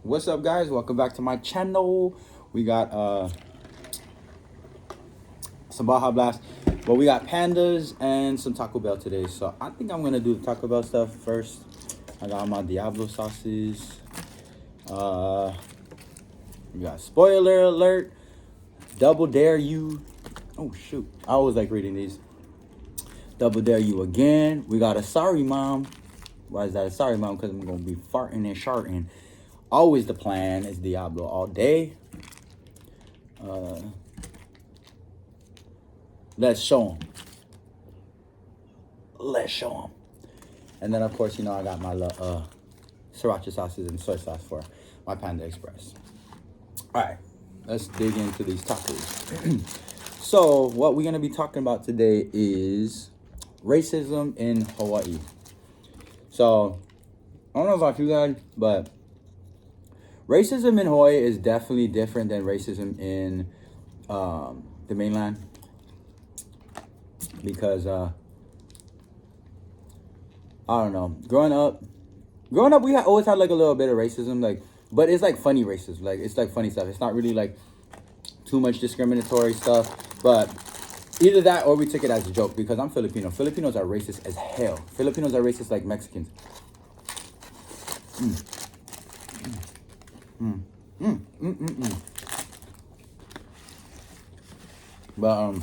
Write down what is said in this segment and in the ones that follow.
What's up, guys? Welcome back to my channel. We got some Baja Blast, but we got Pandas and some Taco Bell today. So I think I'm gonna do the Taco Bell stuff first. I got my Diablo sauces. We got spoiler alert, double dare you. Oh shoot, I always like reading these. Double dare you again. We got a sorry mom. Why is that a sorry mom? Because I'm gonna be farting and sharting. Always the plan is Diablo all day. Let's show them. Let's show them. And then of course, you know, I got my sriracha sauces and soy sauce for my Panda Express. All right, let's dig into these tacos. So what we're gonna be talking about today is racism in Hawaii. So I don't know about you guys, but racism in Hawaii is definitely different than racism in the mainland. Because I don't know, growing up we always had like a little bit of racism, like, but it's like funny racism, like it's like funny stuff. It's not really like too much discriminatory stuff, but either that or we took it as a joke because I'm Filipino. Filipinos are racist as hell. Filipinos are racist like Mexicans. But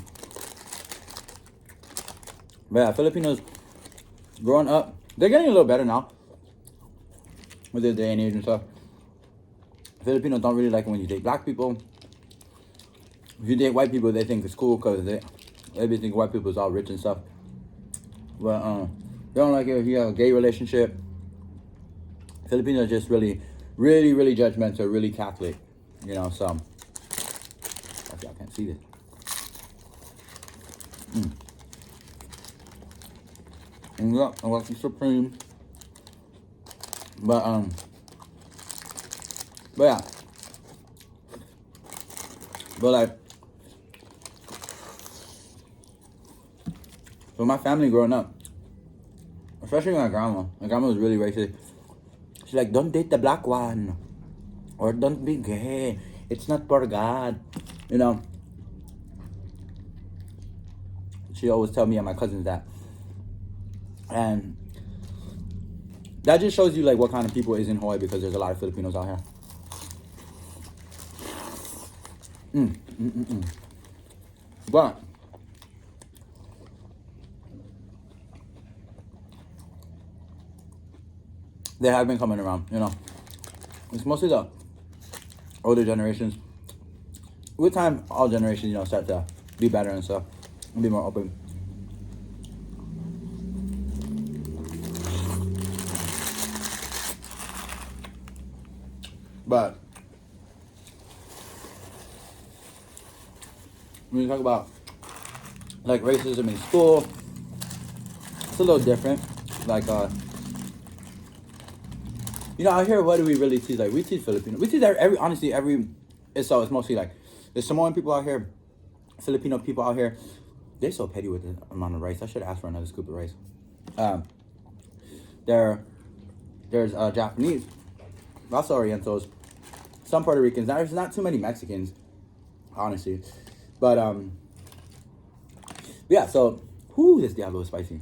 yeah, Filipinos growing up, they're getting a little better now with their day and age and stuff. Filipinos don't really like it when you date black people. If you date white people, they think it's cool because they think white people is all rich and stuff. But they don't like it if you have a gay relationship. Filipinos are just really judgmental, really Catholic, you know. So y'all can't see this. And yeah, I like the Supreme. But yeah. But like, for my family growing up, especially my grandma was really racist. She's like, don't date the black one, or don't be gay. It's not for God, you know. She always tell me and my cousins that. And that just shows you like what kind of people is in Hawaii, because there's a lot of Filipinos out here. But they have been coming around, you know. It's mostly the older generations. With time, all generations, you know, start to be better and stuff and be more open. But when you talk about like racism in school, it's a little different. Like you know, out here, what do we really teach? Like, we teach Filipino. We teach honestly, it's mostly like, there's Samoan people out here, Filipino people out here. They're so petty with the amount of rice. I should ask for another scoop of rice. There's Japanese, lots of Orientals, some Puerto Ricans. There's not too many Mexicans, honestly. But, yeah, so, this Diablo is spicy.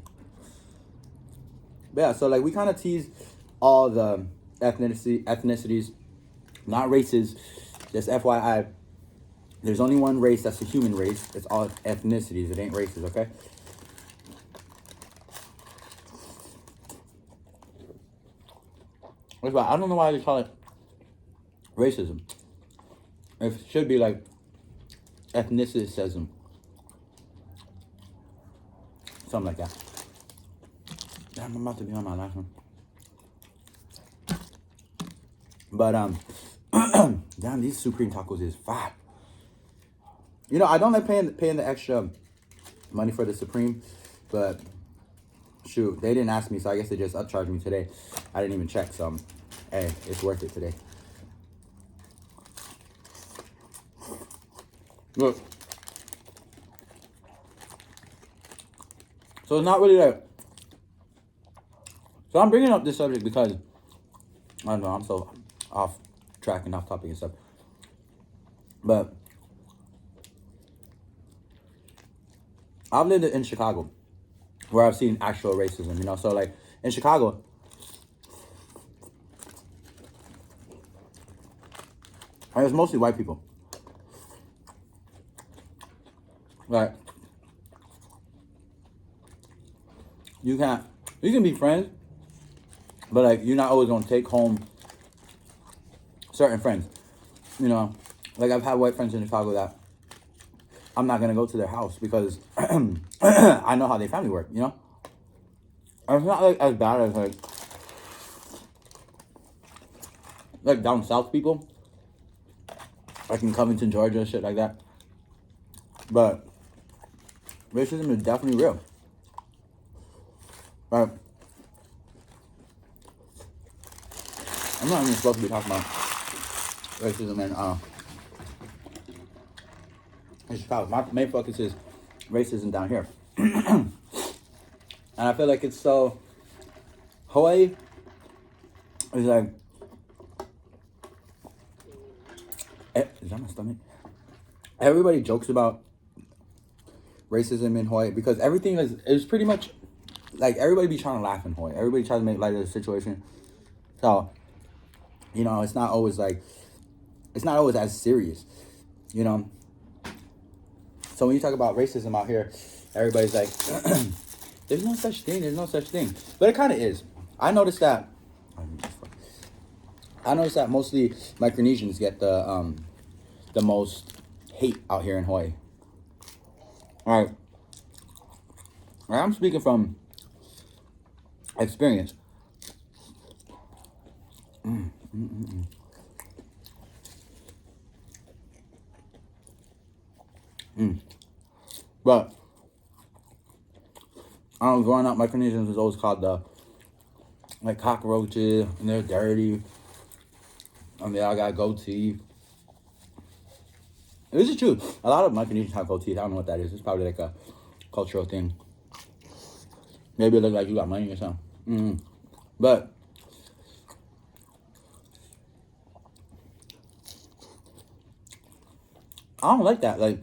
But yeah, so, like, we kind of tease all the ethnicities, not races. Just FYI, there's only one race that's a human race. It's all ethnicities. It ain't races, okay? That's why I don't know why they call it racism. It should be like ethnicism, something like that. Damn, I'm about to be on my last one. But damn, these Supreme tacos is fire. You know, I don't like paying the extra money for the Supreme, but shoot, they didn't ask me, so I guess they just upcharged me today. I didn't even check, so hey, it's worth it today. Look. So it's not really like. So I'm bringing up this subject because I don't know, I'm so off track and off topic and stuff. But I've lived in Chicago where I've seen actual racism, you know. So like in Chicago, and it's mostly white people. Like you can be friends, but like you're not always gonna take home certain friends. You know, like I've had white friends in Chicago that I'm not gonna go to their house because I know how their family work, you know? And it's not like as bad as like down south people. Like in Covington, Georgia, shit like that. But racism is definitely real. Right? I'm not even supposed to be talking about racism in Chicago. My main focus is racism down here. And I feel like it's so... Hawaii is like... Is that my stomach? Everybody jokes about racism in Hawaii because everything is pretty much... Like, everybody be trying to laugh in Hawaii. Everybody tries to make light of the situation. So, you know, it's not always like... It's not always as serious, you know? So when you talk about racism out here, everybody's like, there's no such thing, there's no such thing. But it kind of is. I noticed that mostly Micronesians get the most hate out here in Hawaii. All right. I'm speaking from experience. But I don't know, growing up, Micronesians was always called the like cockroaches, and they're dirty, and they all got goatee. This is true. A lot of Micronesians have goatees. I don't know what that is. It's probably like a cultural thing. Maybe it looks like you got money or something. But I don't like that. Like,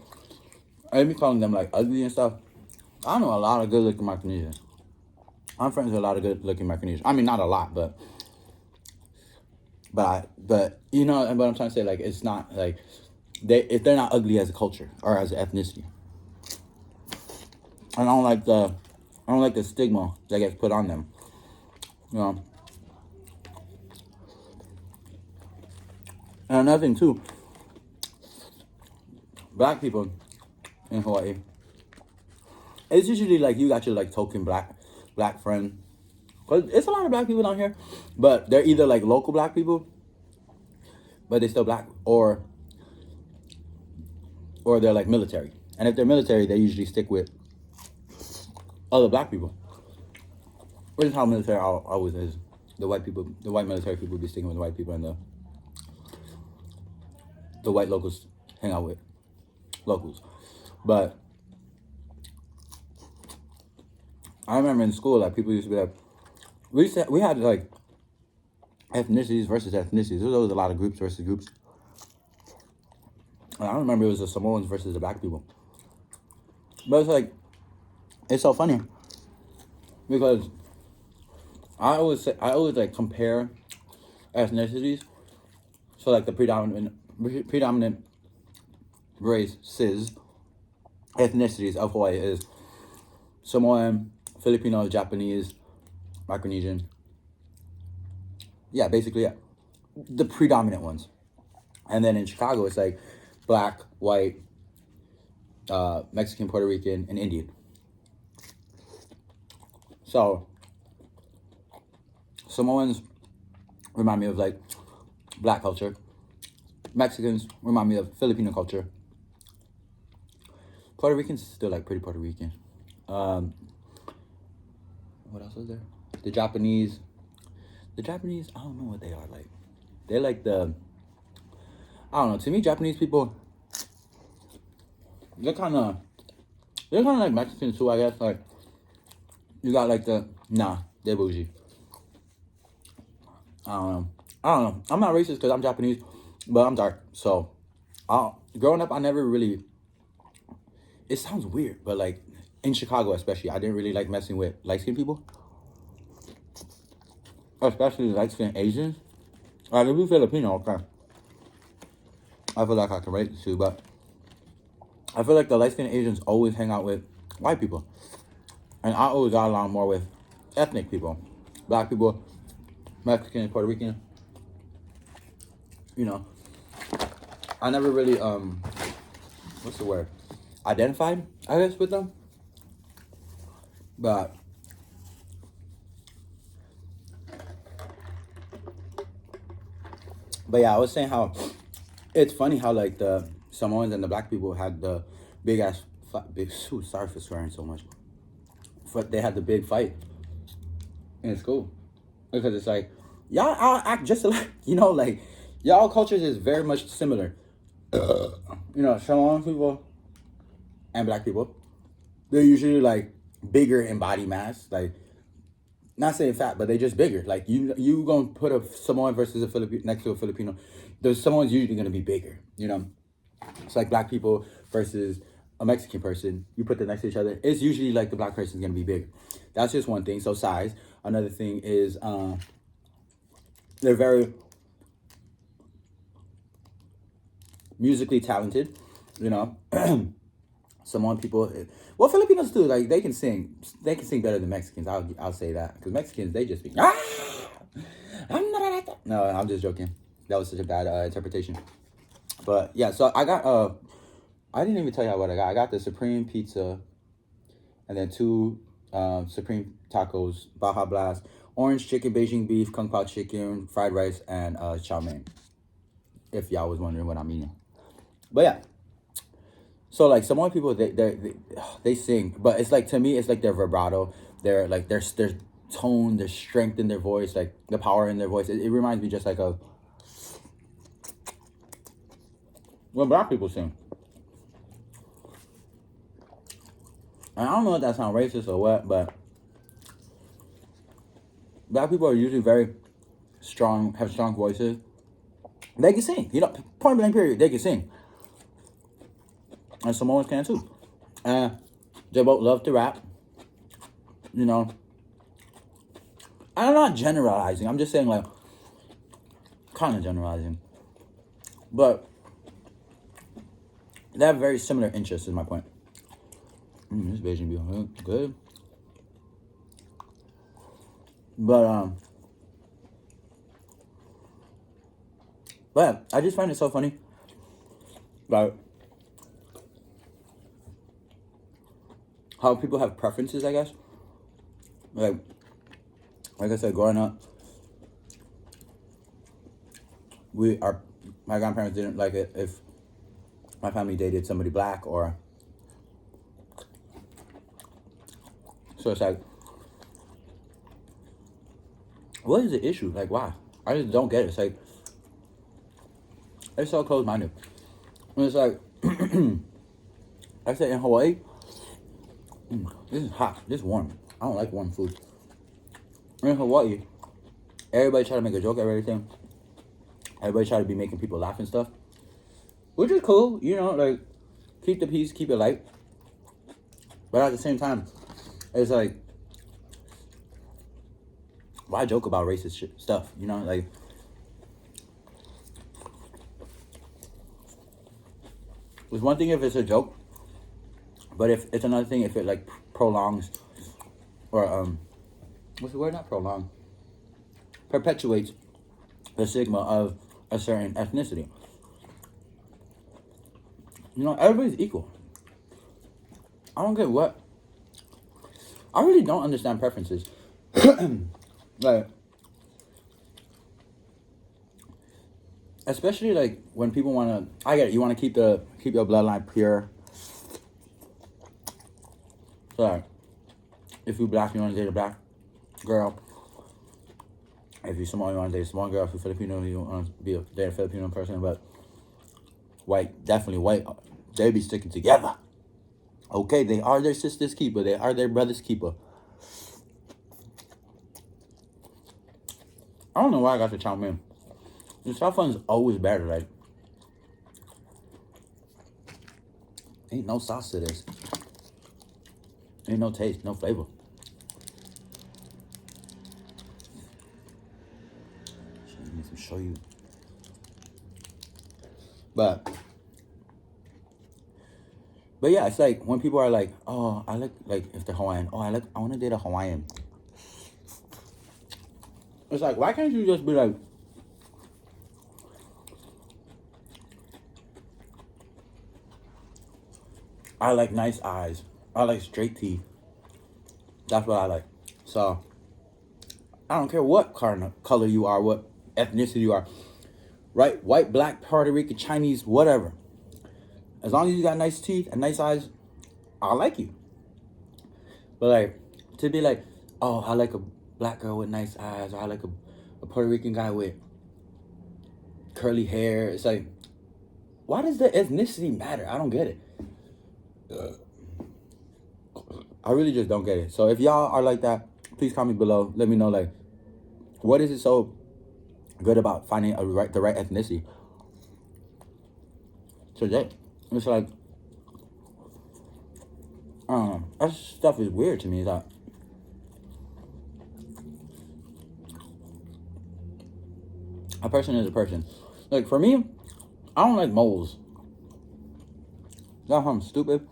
I be calling them like ugly and stuff. I know a lot of good looking Micronesians. I'm friends with a lot of good looking Micronesians. I mean, not a lot, but you know what I'm trying to say. Like, it's not like if they're not ugly as a culture or as an ethnicity. I don't like the stigma that gets put on them. You know. And another thing too, black people in Hawaii, it's usually like you got your like token black friend. Cause it's a lot of black people down here, but they're either like local black people, but they're still black, or they're like military. And if they're military, they usually stick with other black people. Which is how military always is. The white military people be sticking with the white people, and the white locals hang out with locals. But I remember in school, like, people used to be like, we had like ethnicities versus ethnicities. There was always a lot of groups versus groups. And I remember it was the Samoans versus the black people. But it's like, it's so funny because I always like compare ethnicities. So like the predominant races, ethnicities of Hawaii is Samoan, Filipino, Japanese, Micronesian. Yeah, basically, yeah. The predominant ones. And then in Chicago, it's like black, white, Mexican, Puerto Rican, and Indian. So, Samoans remind me of like black culture. Mexicans remind me of Filipino culture. Puerto Ricans still like pretty Puerto Rican. What else is there? The Japanese, I don't know what they are like. They're like I don't know. To me, Japanese people, they're kind of like Mexicans too, I guess. Like, you got like they're bougie. I don't know. I'm not racist because I'm Japanese, but I'm dark. So, growing up, I never really. It sounds weird, but like in Chicago, especially, I didn't really like messing with light skinned people, especially light skinned Asians. Like if you Filipino, okay, I feel like I can relate to, but I feel like the light skinned Asians always hang out with white people, and I always got along more with ethnic people, black people, Mexican, Puerto Rican. You know, I never really what's the word? Identified, I guess, with them. But yeah, I was saying how it's funny how like the Samoans and the black people had the big ass big sorry for swearing so much. But they had the big fight in school. Because it's like y'all all act just like like y'all cultures is very much similar. Samoan people and black people, they're usually like bigger in body mass, like not saying fat, but they just bigger. Like you gonna put a Samoan versus a Filipino next to a Filipino, the Samoan's usually gonna be bigger. It's like black people versus a Mexican person. You put them next to each other, it's usually like the black person's gonna be bigger. That's just one thing. So size. Another thing is they're very musically talented. Samoan people, well, Filipinos too. Like they can sing better than Mexicans. I'll say that because Mexicans they just be no, I'm just joking. That was such a bad interpretation. But yeah, so I got I didn't even tell you what I got. I got the Supreme pizza, and then 2 Supreme tacos, Baja Blast, orange chicken, Beijing beef, Kung Pao chicken, fried rice, and chow mein. If y'all was wondering what I'm eating, but yeah. So like Samoan people, they sing, but it's like to me, it's like their vibrato, their tone, their strength in their voice, like the power in their voice. It reminds me just like of when black people sing. And I don't know if that sounds racist or what, but black people are usually very strong, have strong voices. They can sing, point blank period, they can sing. And Samoans can too. And they both love to rap. I'm not generalizing. I'm just saying, like, kind of generalizing. But they have very similar interests, is my point. This Beijing beef, good. But I just find it so funny. Like, how people have preferences, I guess. Like I said, growing up, my grandparents didn't like it if my family dated somebody black or. So it's like, what is the issue? Like, why? I just don't get it. It's like, it's so close-minded. And it's like, I said in Hawaii, this is hot. This is warm. I don't like warm food. In Hawaii, everybody try to make a joke at everything. Everybody try to be making people laugh and stuff. Which is cool, like, keep the peace, keep it light. But at the same time, it's like, why joke about racist stuff, like. It's one thing if it's a joke, but if it's another thing if it like prolongs or what's the word? Not prolong. Perpetuates the stigma of a certain ethnicity. Everybody's equal. I don't get what. I really don't understand preferences. Like, especially like when people want to. I get it. You want to keep your bloodline pure. So like, if you black, you want to date a black girl. If you're Samoan, you want to date a Samoan girl. If you're Filipino, you want to date a Filipino person. But white, definitely white, they be sticking together. Okay, they are their sister's keeper. They are their brother's keeper. I don't know why I got the chow mein. The soft one's always better. Like, ain't no sauce to this. Ain't no taste, no flavor. Let me show you. But yeah, it's like when people are like, oh, I like if they're Hawaiian, oh, I want to date a Hawaiian. It's like, why can't you just be like, I like nice eyes. I like straight teeth. That's what I like. So, I don't care what color you are, what ethnicity you are. Right? White, black, Puerto Rican, Chinese, whatever. As long as you got nice teeth and nice eyes, I like you. But like, to be like, oh, I like a black girl with nice eyes, or I like a Puerto Rican guy with curly hair. It's like, why does the ethnicity matter? I don't get it. I really just don't get it. So if y'all are like that, please comment below. Let me know, like, what is it so good about finding the right ethnicity? So that it's like, that stuff is weird to me. It's like, a person is a person. Like, for me, I don't like moles. That's something stupid.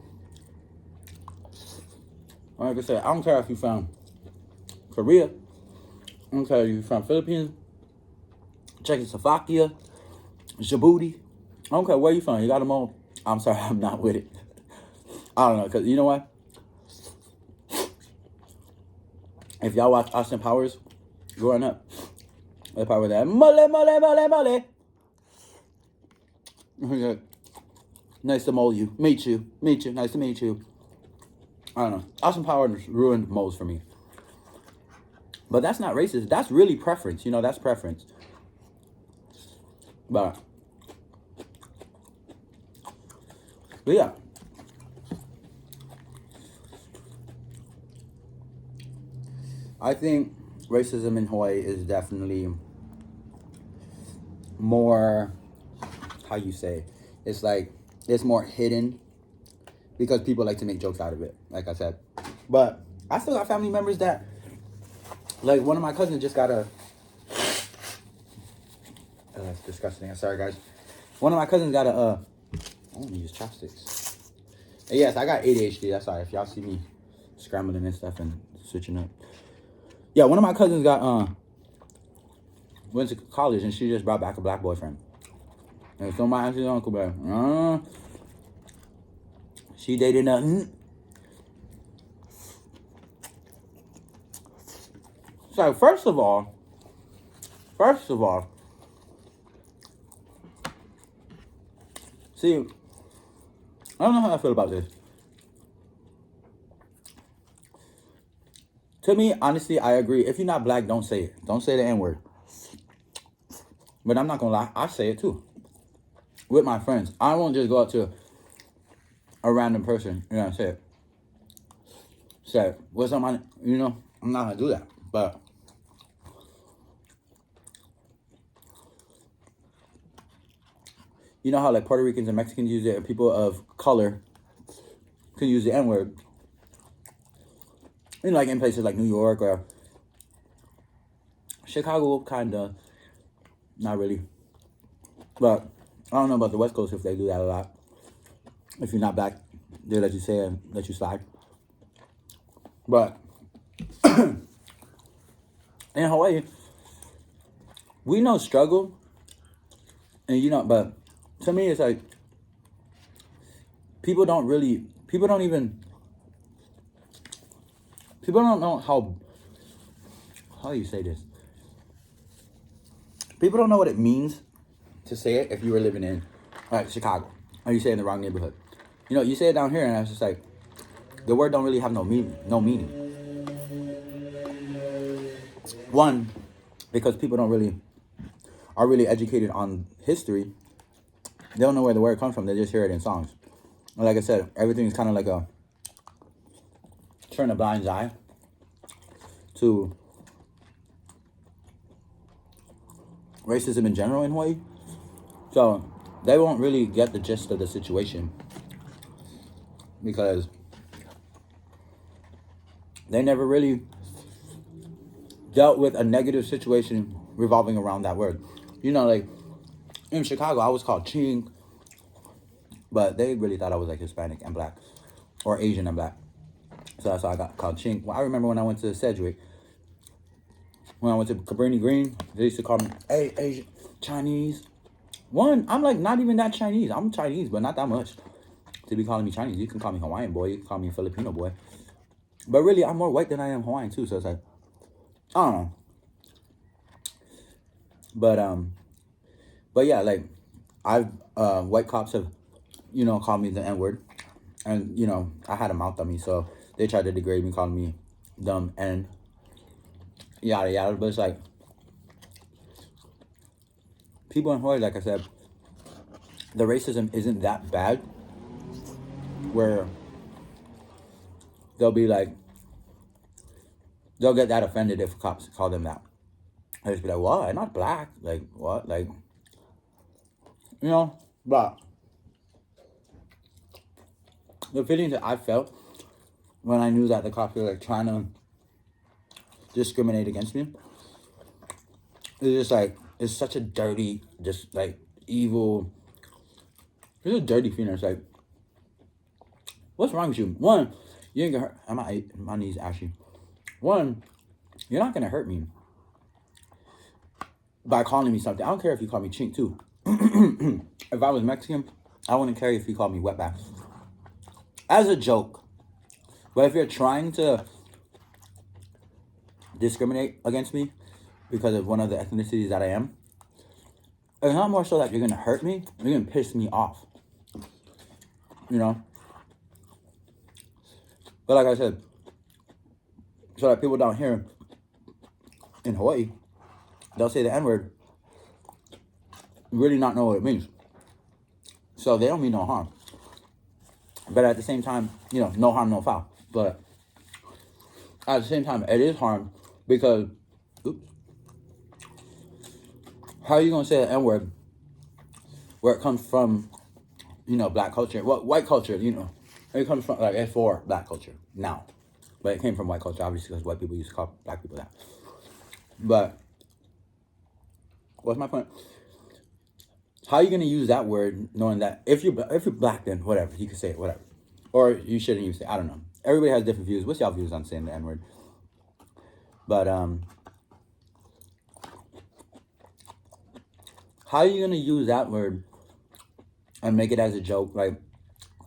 Like I said, I don't care if you're from Korea. I don't care if you're from Philippines, Czechoslovakia, Djibouti. I don't care where you from. You got a mole. I'm sorry, I'm not with it. I don't know, because you know what? If y'all watch Austin Powers growing up, they probably that mole, mole, mole, mole. Nice to mole you. Meet you. Nice to meet you. I don't know. Austin Powers ruined moles for me. But that's not racist. That's really preference. You know, that's preference. But yeah. I think racism in Hawaii is definitely more, how you say, it's like, it's more hidden because people like to make jokes out of it, like I said. But I still got family members that, like, one of my cousins just got a, that's disgusting. I'm sorry, guys. One of my cousins got a, I want to use chopsticks. And yes, I got ADHD. That's why if y'all see me scrambling and stuff and switching up. Yeah, one of my cousins got, went to college and she just brought back a black boyfriend. And so my auntie and uncle be like, she dated nothing. So first of all, see, I don't know how I feel about this. To me, honestly, I agree. If you're not black, don't say it. Don't say the N-word. But I'm not gonna lie, I say it too. With my friends. I won't just go up to a random person, you know, and say, what's up, man? You know, I'm not gonna do that. But you know how like Puerto Ricans and Mexicans use it, and people of color can use the N-word. You know, like in places like New York or Chicago, kinda. Not really. But I don't know about the West Coast if they do that a lot. If you're not black, they let you say it and let you slide. But in Hawaii, we know struggle. And you know, but to me, it's like, people don't know how do you say this? People don't know what it means to say it if you were living in like Chicago, or you say it in the wrong neighborhood. You know, you say it down here and it's just like, the word don't really have no meaning. One, because people are really educated on history. They don't know where the word comes from. They just hear it in songs. And like I said, everything is kind of like a turn a blind eye to racism in general in Hawaii. So they won't really get the gist of the situation because they never really dealt with a negative situation revolving around that word. You know, like in Chicago, I was called chink, but they really thought I was like Hispanic and black or Asian and black. So that's why I got called chink. Well, I remember when I went to Sedgwick, when I went to Cabrini Green, they used to call me, hey, Asian, Chinese. One, I'm like not even that Chinese. I'm Chinese, but not that much to be calling me Chinese. You can call me Hawaiian boy. You can call me a Filipino boy. But really, I'm more white than I am Hawaiian too. So it's like, I don't know. But yeah, like I've white cops have, you know, called me the N-word, and you know I had a mouth on me, so they tried to degrade me, calling me dumb and yada yada. But it's like people in Hawaii, like I said, the racism isn't that bad, where they'll be like, they'll get that offended if cops call them that. I just be like, what? I'm not black. Like, what? Like, you know, but the feelings that I felt when I knew that the cops were like trying to discriminate against me, it's just like, it's such a dirty, just like evil, it's a dirty feeling. It's like, what's wrong with you? One, you ain't gonna hurt, my knees actually. One, you're not gonna hurt me by calling me something. I don't care if you call me chink too. If I was Mexican, I wouldn't care if you called me wetback. As a joke. But if you're trying to discriminate against me because of one of the ethnicities that I am, it's not more so that you're gonna hurt me, you're gonna piss me off. You know? But like I said, so that people down here in Hawaii, they'll say the N-word, really not know what it means. So they don't mean no harm. But at the same time, you know, no harm, no foul. But at the same time, it is harm because, oops, how are you going to say the N-word where it comes from, you know, black culture? Well, white culture, you know, it comes from, like, it's for black culture now. But it came from white culture, obviously, because white people used to call black people that. But what's my point? How are you going to use that word knowing that if you're black, then whatever, you can say it, whatever. Or you shouldn't use it, I don't know. Everybody has different views. What's y'all views on saying the N-word? But how are you going to use that word and make it as a joke, like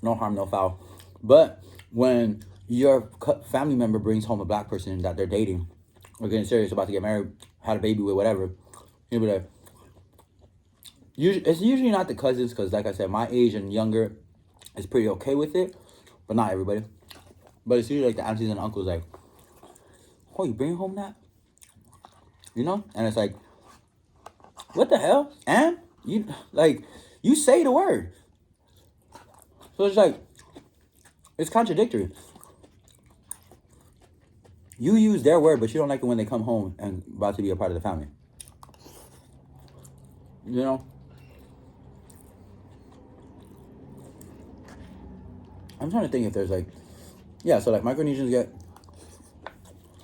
no harm, no foul? But when your family member brings home a black person that they're dating or getting serious, about to get married, had a baby with, whatever, you'll be like, it's usually not the cousins, because like I said, my age and younger is pretty okay with it, but not everybody. But it's usually like the aunties and uncles, like, oh, you bring home that? You know? And it's like, what the hell? And you say the word. So it's like, it's contradictory. You use their word, but you don't like it when they come home and about to be a part of the family. You know? I'm trying to think if there's like, yeah, so like Micronesians get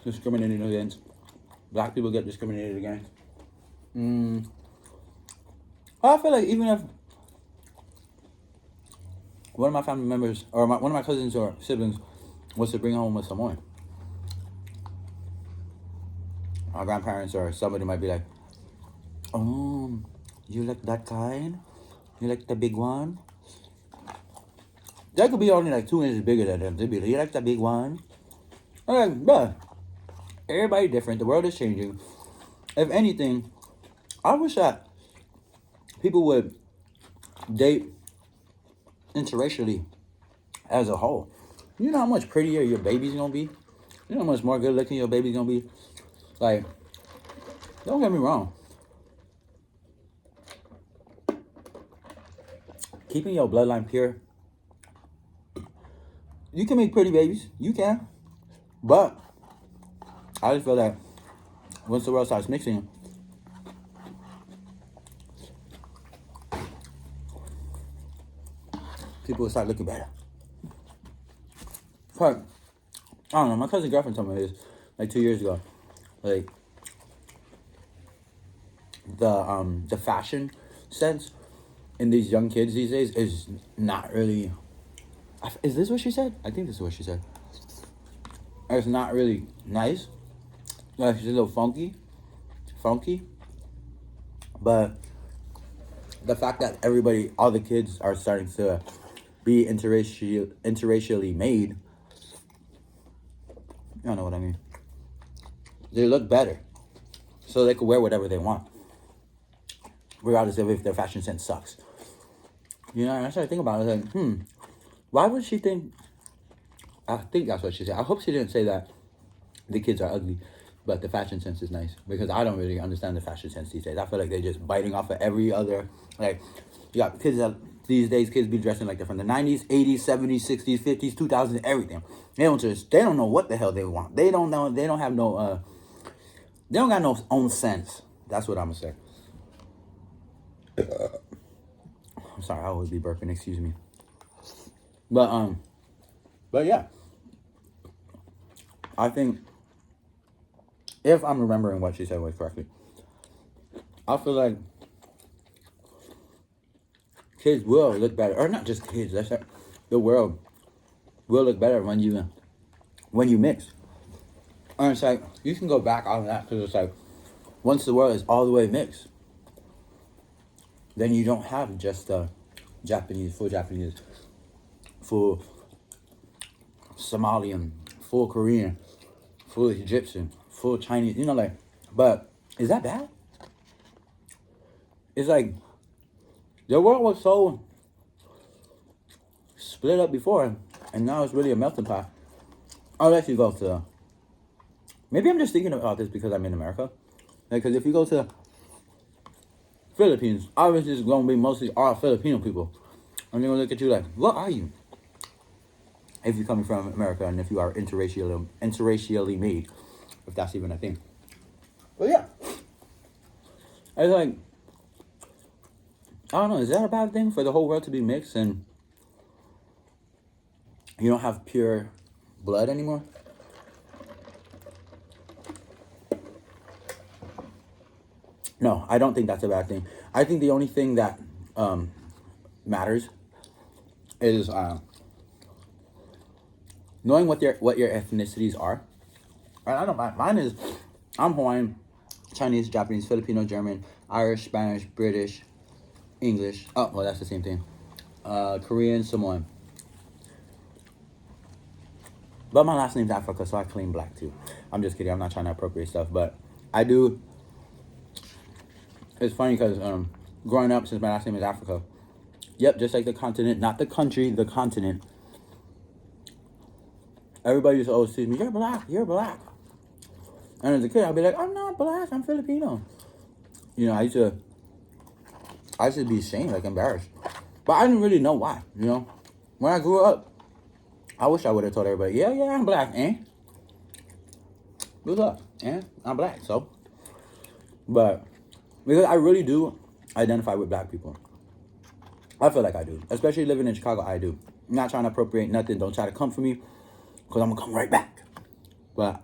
discriminated against. Black people get discriminated against. I feel like even if one of my family members or one of my cousins or siblings was to bring home a Samoan, our grandparents or somebody might be like, oh, you like that kind? You like the big one? That could be only like 2 inches bigger than them. They'd be like, you like the big one? I'm like, bruh, everybody different. The world is changing. If anything, I wish that people would date interracially as a whole. You know how much prettier your baby's gonna be? You know how much more good looking your baby's gonna be? Like, don't get me wrong. Keeping your bloodline pure, you can make pretty babies. You can. But I just feel that once the world starts mixing, people will start looking better. But I don't know. My cousin's girlfriend told me this like 2 years ago. Like the fashion sense in these young kids these days is not really. Is this what she said? I think this is what she said. It's not really nice. Like, it's a little funky. But the fact that all the kids are starting to be interracially made, you don't know what I mean. They look better. So they can wear whatever they want. Regardless of if their fashion sense sucks. You know, and I started thinking about it, like, why would she think, I think that's what she said. I hope she didn't say that the kids are ugly, but the fashion sense is nice. Because I don't really understand the fashion sense these days. I feel like they're just biting off of every other, like, you got kids that, these days, kids be dressing like they're from the 90s, 80s, 70s, 60s, 50s, 2000s, everything. They don't know what the hell they want. They don't know, they don't have no, they don't got no own sense. That's what I'm gonna say. I'm sorry, I always be burping, excuse me. But yeah. I think, if I'm remembering what she said was correctly, I feel like kids will look better, or not just kids, that's it. The world will look better when you mix. And it's like, you can go back on that, because it's like, once the world is all the way mixed, then you don't have just Japanese, full Somalian, full Korean, full Egyptian, full Chinese, you know, like, but is that bad? It's like, the world was so split up before, and now it's really a melting pot. Unless you go to, maybe I'm just thinking about this because I'm in America. Like, because if you go to Philippines, obviously it's going to be mostly all Filipino people. And they're going to look at you like, what are you? If you're coming from America and if you are interracially made. If that's even a thing. But yeah. It's like, I don't know, is that a bad thing for the whole world to be mixed and you don't have pure blood anymore? No, I don't think that's a bad thing. I think the only thing that matters is knowing what your ethnicities are. I don't know, mine is, I'm Hawaiian, Chinese, Japanese, Filipino, German, Irish, Spanish, British, English. Oh, well, that's the same thing. Korean, Samoan. But my last name's Africa, so I claim black too. I'm just kidding. I'm not trying to appropriate stuff, but I do. It's funny because growing up, since my last name is Africa, yep, just like the continent, not the country, the continent. Everybody used to always tease me, you're black. And as a kid, I'd be like, I'm not black, I'm Filipino. You know, I used to be ashamed, like embarrassed. But I didn't really know why, you know. When I grew up, I wish I would have told everybody, yeah, I'm black, What's up, I'm black, so. But, because I really do identify with black people. I feel like I do. Especially living in Chicago, I do. I'm not trying to appropriate nothing. Don't try to come for me, because I'm going to come right back. But,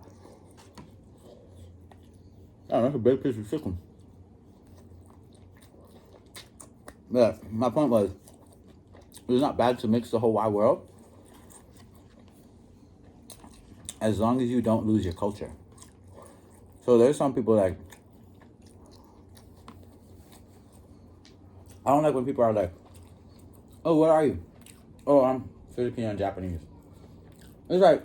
oh, that's a big piece of chicken. But my point was, it's not bad to mix the whole wide world, as long as you don't lose your culture. So there's some people like, I don't like when people are like, oh, what are you? Oh, I'm Filipino and Japanese. It's like,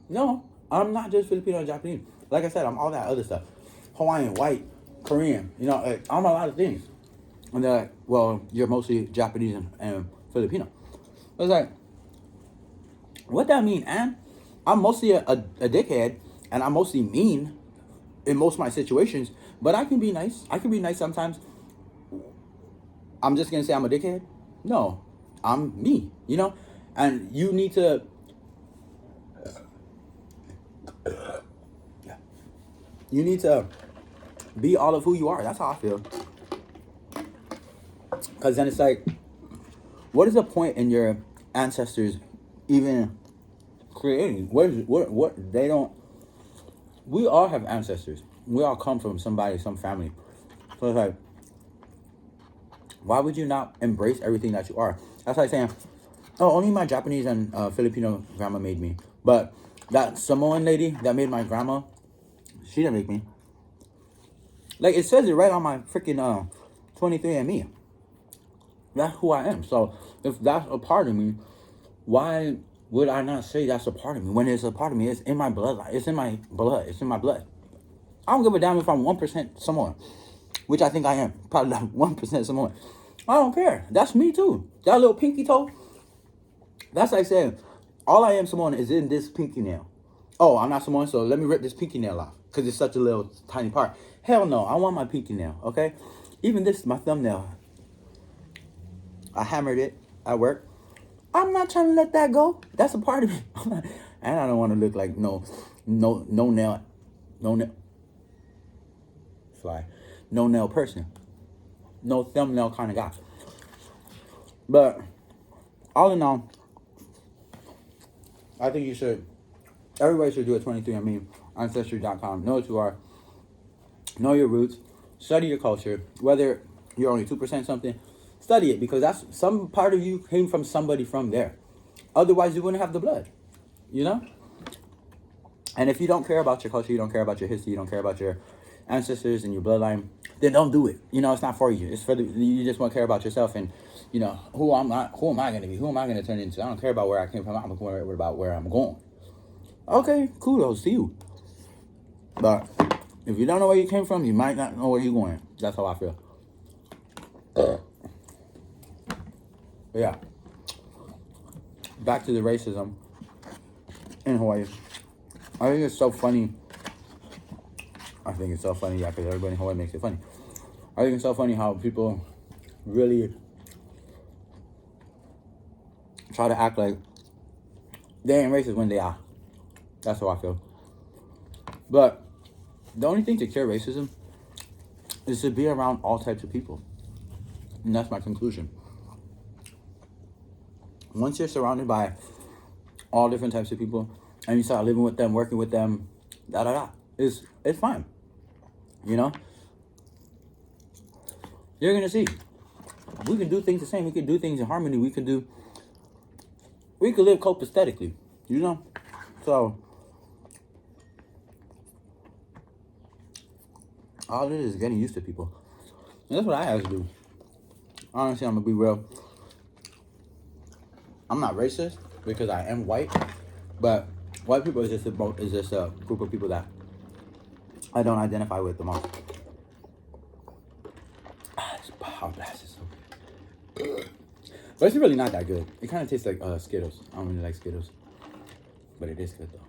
no, I'm not just Filipino and Japanese. Like I said, I'm all that other stuff. Hawaiian, white, Korean, you know, like, I'm a lot of things. And they're like, well, you're mostly Japanese and Filipino. It's like, what that mean, and I'm mostly a dickhead, and I'm mostly mean in most of my situations, but I can be nice. I can be nice sometimes. I'm just going to say I'm a dickhead? No, I'm me, you know? And you need to... You need to be all of who you are. That's how I feel. Because then it's like, what is the point in your ancestors even creating? What they don't. We all have ancestors. We all come from somebody, some family. So it's like, why would you not embrace everything that you are? That's like saying, oh, only my Japanese and Filipino grandma made me. But that Samoan lady that made my grandma, she didn't make me. Like, it says it right on my freaking 23andMe. That's who I am. So if that's a part of me, why would I not say that's a part of me? When it's a part of me, it's in my bloodline. It's in my blood. It's in my blood. I don't give a damn if I'm 1% Samoan, which I think I am. Probably like 1% Samoan. I don't care. That's me too. That little pinky toe, that's like saying, all I am Samoan is in this pinky nail. Oh, I'm not Samoan, so let me rip this pinky nail off because it's such a little tiny part. Hell no, I want my pinky nail, okay? Even this, my thumbnail, I hammered it at work. I'm not trying to let that go. That's a part of me. And I don't want to look like no nail fly, no nail person, no thumbnail kind of guy. But all in all, I think everybody should do a 23andMe, Ancestry.com. Know what you are, know your roots, study your culture. Whether you're only 2% something, study it, because that's some part of you came from somebody from there. Otherwise, you wouldn't have the blood, you know? And if you don't care about your culture, you don't care about your history, you don't care about your ancestors and your bloodline, then don't do it. You know, it's not for you. It's for you just want to care about yourself and, you know, who am I going to be? Who am I going to turn into? I don't care about where I came from. I'm worried about where I'm going. Okay, kudos to you. But if you don't know where you came from, you might not know where you're going. That's how I feel. But yeah. Back to the racism in Hawaii. I think it's so funny. Yeah, because everybody in Hawaii makes it funny. I think it's so funny how people really try to act like they ain't racist when they are. That's how I feel. But the only thing to cure racism is to be around all types of people. And that's my conclusion. Once you're surrounded by all different types of people and you start living with them, working with them, it's fine. You know? You're gonna see. We can do things the same. We can do things in harmony. We can live copacetically, you know? So all it is getting used to people. And that's what I have to do. Honestly, I'm gonna be real. I'm not racist because I am white, but white people is just a group of people that I don't identify with the most. This power blast is so good. But it's really not that good. It kind of tastes like Skittles. I don't really like Skittles. But it is good though.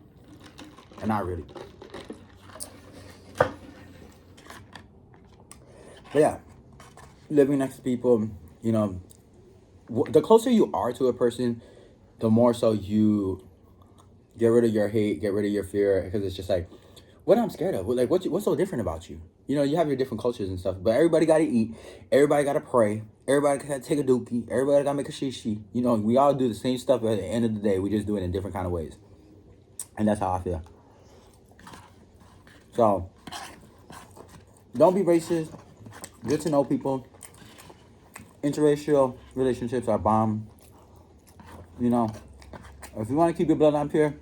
And not really. But yeah, living next to people, you know, the closer you are to a person, the more so you get rid of your hate, get rid of your fear, because it's just like, what I'm scared of? Like, what's so different about you? You know, you have your different cultures and stuff, but everybody got to eat. Everybody got to pray. Everybody got to take a dookie. Everybody got to make a shishi. You know, we all do the same stuff, but at the end of the day, we just do it in different kind of ways. And that's how I feel. So, don't be racist. Get to know people. Interracial relationships are bomb. You know, if you want to keep your bloodline pure,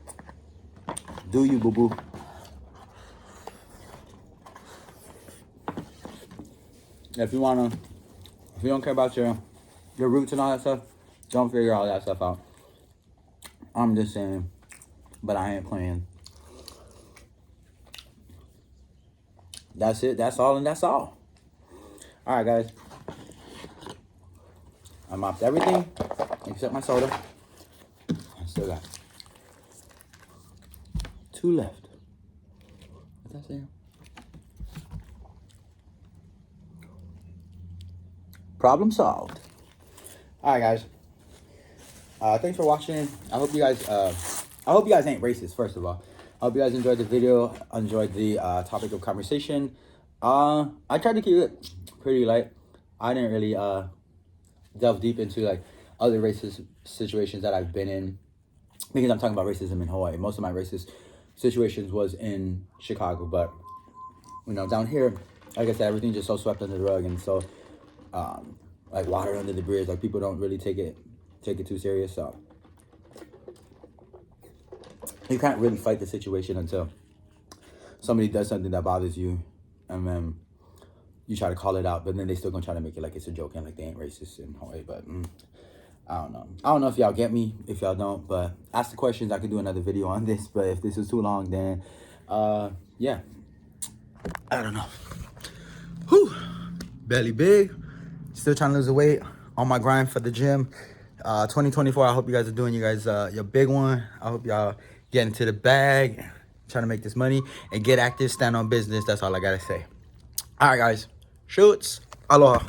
do you, boo-boo. If you don't care about your roots and all that stuff, don't figure all that stuff out. I'm just saying, but I ain't playing. That's it. That's all, and that's all. All right, guys. I mopped everything except my soda. I still got 2 left. What's that saying? Problem solved. All right, guys. Thanks for watching. I hope you guys ain't racist. First of all, I hope you guys enjoyed the video. Enjoyed the topic of conversation. I tried to keep it pretty light. I didn't really delve deep into like other racist situations that I've been in, because I'm talking about racism in Hawaii. Most of my racist situations was in Chicago, but you know, down here, like I said, everything's just so swept under the rug, and so like water under the bridge. Like people don't really take it too serious. So you can't really fight the situation until somebody does something that bothers you, and then you try to call it out, but then they still gonna try to make it like it's a joke and like they ain't racist in Hawaii. But I don't know. I don't know if y'all get me. If y'all don't, but ask the questions. I could do another video on this, but if this is too long, then yeah, I don't know. Whew. Belly big. Still trying to lose the weight. On my grind for the gym. 2024. I hope you guys are doing your big one. I hope y'all get into the bag, trying to make this money and get active. Stand on business. That's all I gotta say. All right, guys. Shoots. Aloha.